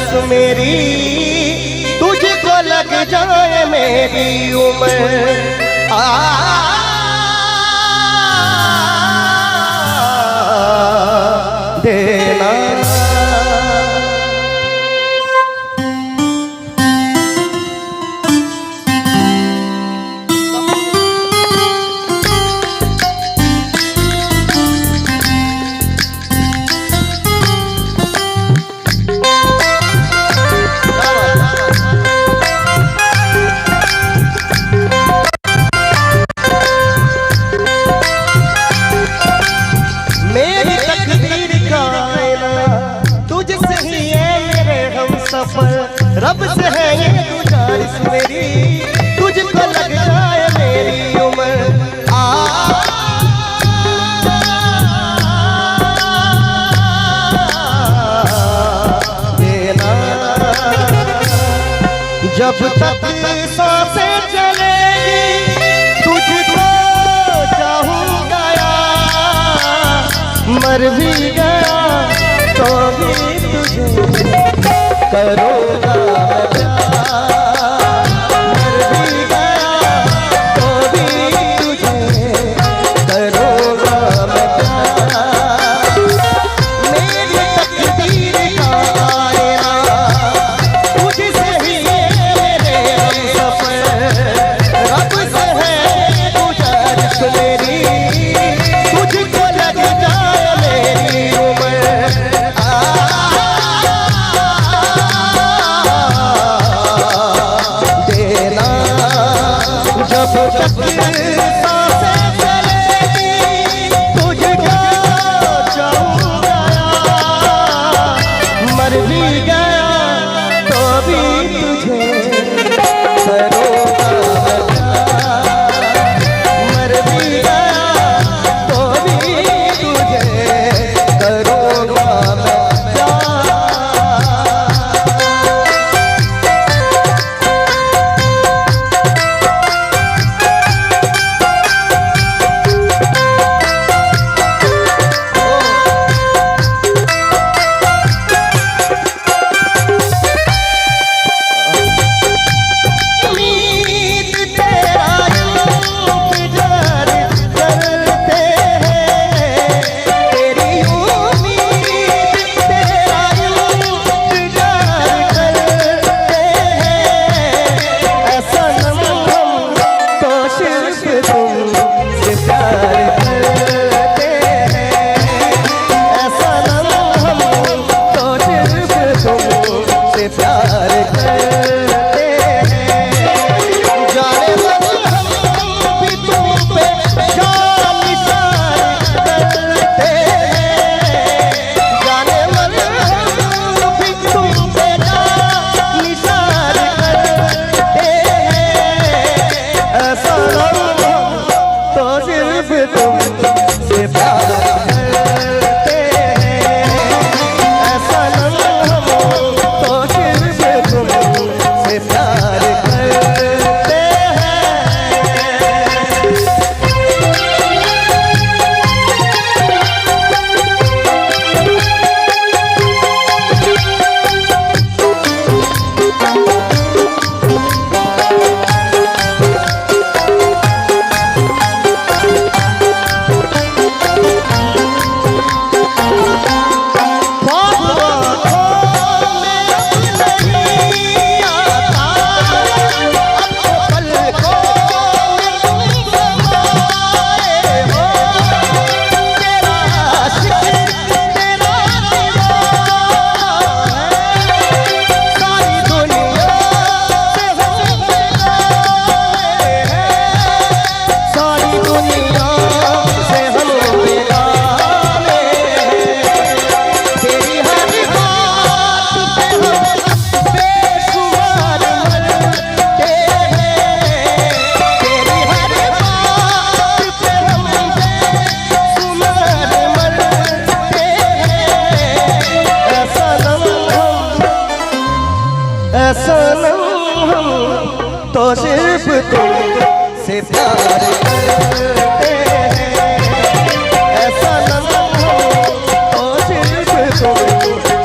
गुजारिश मेरी, तुझको लग जाए मेरी उम्र। देना रब से है ये गुजारिश मेरी, तुझको लग जाए मेरी उम्र। देना जब तक सांसें चलेगी, तुझको चाहूंगा यार। मर भी गया तो भी तुझे करूँगा मैं प्यार। मर भी गया तो भी तुझे करूँगा मैं प्यार। मेरी तकदीर का आईना तुझसे ही मेरे हमसफर। रब से है गुजारिश मेरी, तुझको लग जाए मेरी उम्र। जब तक सांसें चलेगी, तुझको चाहूंगा यार। मर भी गया तो भी तुझे करूँगा मैं प्यार। मर भी गया तो भी तुझे करूँगा मैं प्यार। सनम हम तो सिर्फ तुमसे प्यार करते हैं, ऐसा सनम हम तो सिर्फ तुम